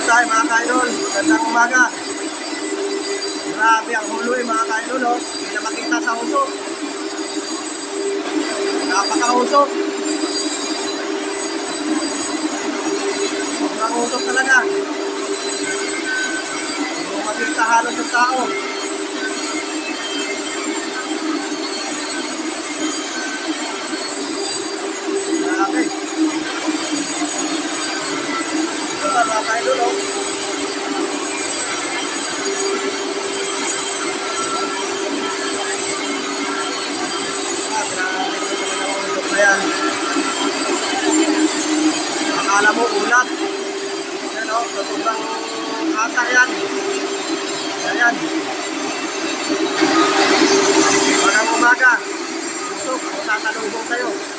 tayo mga kaidol. Magandang umaga. Grabe ang huloy mga kaidol. Oh. Hindi na makita sa usok. Napaka-usok. Sobrang usok talaga. Hindi makita halos yung tao. Grabe. Ito ba mga kaidol? Oh. Ayan. Akala mo ulat. Ayan o, sobrang atar yan. Ayan. Magandang umaga. Usok, tatalubong sa'yo.